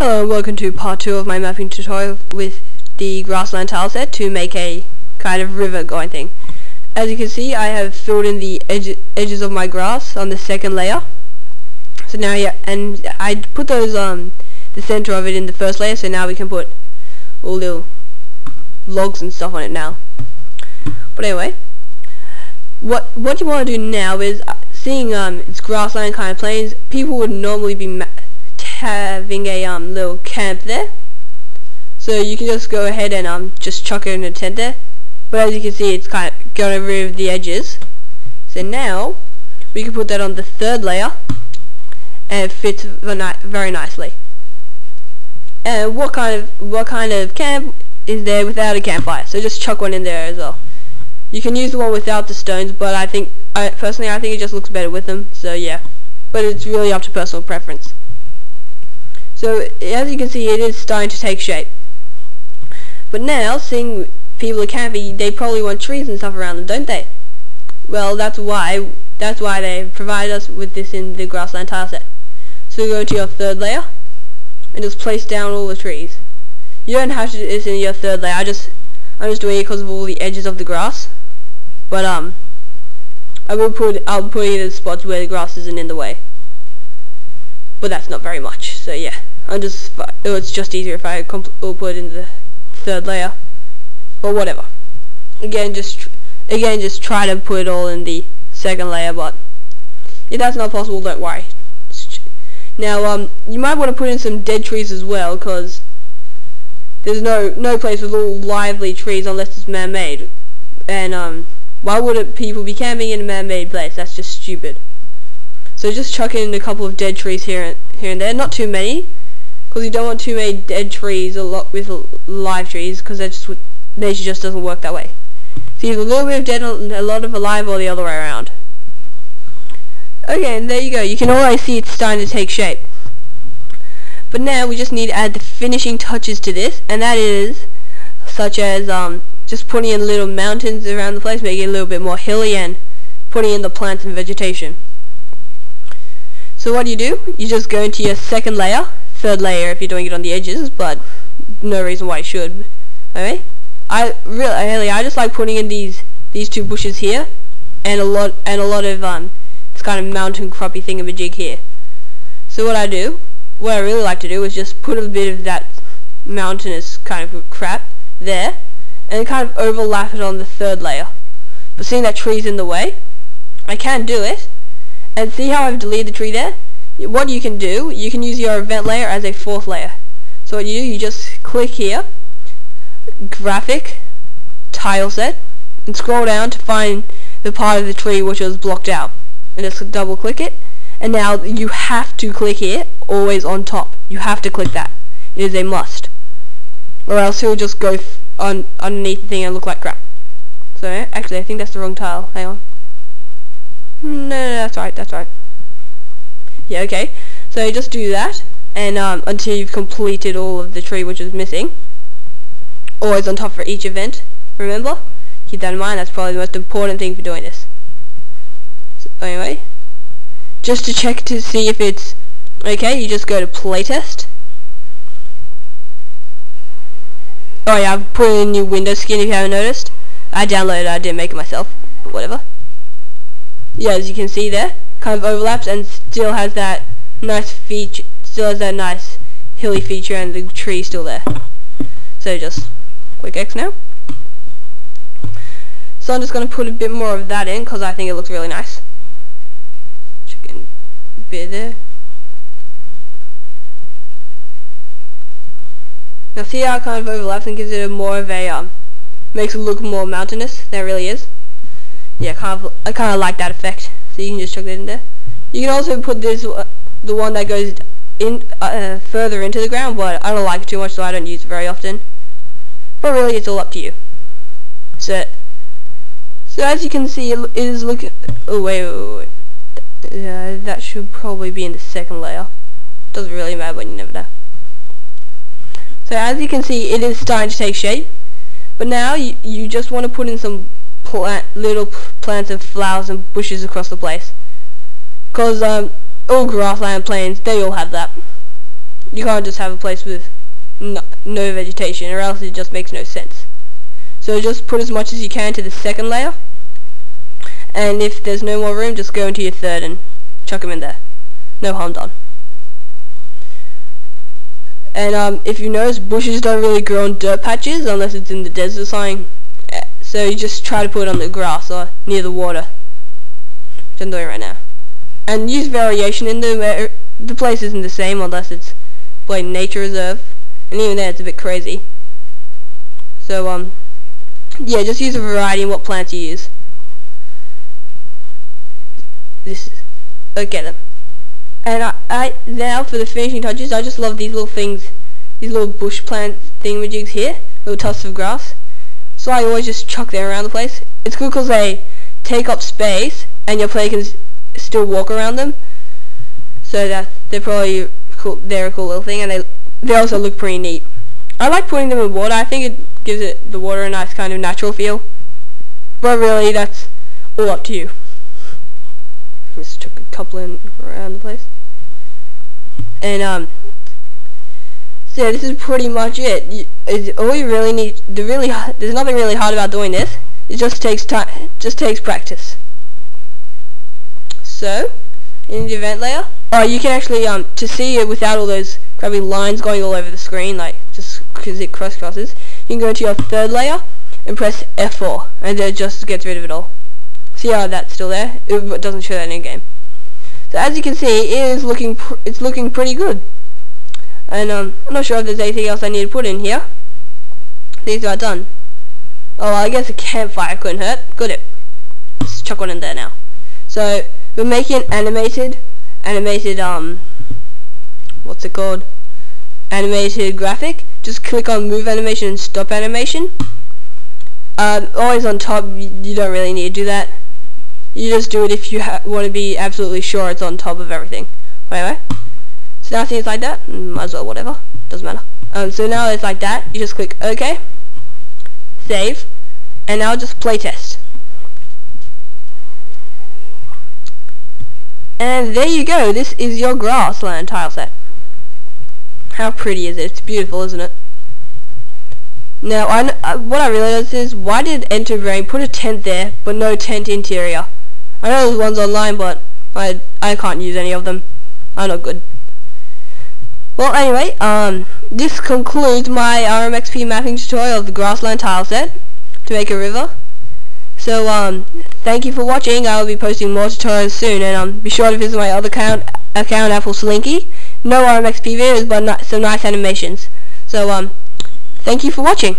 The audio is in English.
Hello and welcome to part 2 of my mapping tutorial with the Grassland tileset to make a kind of river going thing. As you can see, I have filled in the edges of my grass on the second layer. So now, yeah, and I put those the center of it in the first layer, so now we can put all little logs and stuff on it now. But anyway, what you want to do now is, seeing it's grassland kind of plains, people would normally be having a little camp there, so you can just go ahead and just chuck it in a tent there. But as you can see, it's kind of got rid of the edges, so now we can put that on the third layer and it fits very nicely. And what kind of camp is there without a campfire? So just chuck one in there as well. You can use the one without the stones, but personally I think it just looks better with them, so yeah, but it's really up to personal preference. So as you can see, it is starting to take shape. But now, seeing people are camping, they probably want trees and stuff around them, don't they? Well, that's why they provided us with this in the Grassland tileset. So go into your third layer and just place down all the trees. You don't have to do this in your third layer. I'm just doing it because of all the edges of the grass. But I'll put it in the spots where the grass isn't in the way. But that's not very much. So yeah. It's just easier if I put it in the third layer, or whatever. Again, just try to put it all in the second layer, but if that's not possible, don't worry. Now, you might want to put in some dead trees as well, because there's no place with all lively trees unless it's man-made. And why would people be camping in a man-made place? That's just stupid. So just chuck in a couple of dead trees here and there, not too many, because you don't want too many dead trees with live trees, because nature just doesn't work that way. So either a little bit of dead and a lot of alive, or the other way around. Okay, and there you go. You can already see it's starting to take shape. But now we just need to add the finishing touches to this, and that is such as just putting in little mountains around the place, making it a little bit more hilly, and putting in the plants and vegetation. So what do? You just go into your second layer, third layer if you're doing it on the edges, but no reason why you should. Okay? I just like putting in these two bushes here, and a lot of this kind of mountain croppy thingamajig here. So what I really like to do is just put a bit of that mountainous kind of crap there, and kind of overlap it on the third layer. But seeing that tree's in the way, I can do it. And see how I've deleted the tree there? What you can do, you can use your event layer as a fourth layer. So what you just click here, graphic, tileset, and scroll down to find the part of the tree which was blocked out. And just double click it. And now you have to click here, always on top. You have to click that. It is a must. Or else it will just go underneath the thing and look like crap. So actually I think that's the wrong tile. Hang on. No, that's right. Yeah, okay. So just do that, and until you've completed all of the tree which is missing. Always on top for each event. Remember, keep that in mind. That's probably the most important thing for doing this. So anyway, just to check to see if it's okay, you just go to playtest. Oh yeah, I've put in a new window skin if you haven't noticed. I downloaded it. I didn't make it myself, but whatever. Yeah, as you can see there, kind of overlaps and still has that nice feature, hilly feature, and the tree still there. So just click X now. So I'm just going to put a bit more of that in because I think it looks really nice. Chicken bit there. Now see how it kind of overlaps and gives it more of a makes it look more mountainous than it really is. Yeah, I kind of like that effect. So you can just chuck that in there. You can also put this, the one that goes in further into the ground, but I don't like it too much, so I don't use it very often. But really, it's all up to you. So as you can see, it is looking. Oh wait. That should probably be in the second layer. Doesn't really matter, but you never know. So as you can see, it is starting to take shape. But now you just want to put in some little plants and flowers and bushes across the place, because all grassland plains, they all have that. You can't just have a place with no vegetation, or else it just makes no sense. So just put as much as you can to the second layer, and if there's no more room, just go into your third and chuck them in there. No harm done. And if you notice, bushes don't really grow on dirt patches unless it's in the desert or something. So you just try to put it on the grass or near the water, which I'm doing right now. And use variation in them. The place isn't the same unless it's like nature reserve, and even then it's a bit crazy. So yeah, just use a variety in what plants you use. Okay then. And I now for the finishing touches, I just love these little things, these little bush plant thingamajigs here, little tufts of grass. So I always just chuck them around the place. It's cool because they take up space, and your player can still walk around them. So that they're probably cool. They're a cool little thing, and they also look pretty neat. I like putting them in water. I think it gives the water a nice kind of natural feel. But really, that's all up to you. Just took a couple in around the place. And so yeah, this is pretty much it. All you really need, there's nothing really hard about doing this. It just takes time, just takes practice. So, in the event layer, you can actually to see it without all those crappy lines going all over the screen, like just because it crisscrosses. You can go to your third layer and press F4, and it just gets rid of it all. See how that's still there? It doesn't show that in game. So as you can see, it's looking pretty good. And I'm not sure if there's anything else I need to put in here. These are done. Oh, well, I guess a campfire couldn't hurt. Good it. Let's chuck one in there now. So we're making animated what's it called? Animated graphic. Just click on move animation and stop animation. Always on top. You don't really need to do that. You just do it if you want to be absolutely sure it's on top of everything. Anyway, so now it's like that. Might as well, whatever. Doesn't matter. So now it's like that. You just click OK, save, and now just playtest. And there you go. This is your Grassland tile set. How pretty is it? It's beautiful, isn't it? Now, what I realized is, why did Enterbrain put a tent there, but no tent interior? I know there's ones online, but I can't use any of them. I'm not good. Well, anyway, this concludes my RMXP mapping tutorial of the Grassland tile set to make a river. So, thank you for watching. I will be posting more tutorials soon, and be sure to visit my other account Apple Slinky. No RMXP videos, but some nice animations. So, thank you for watching.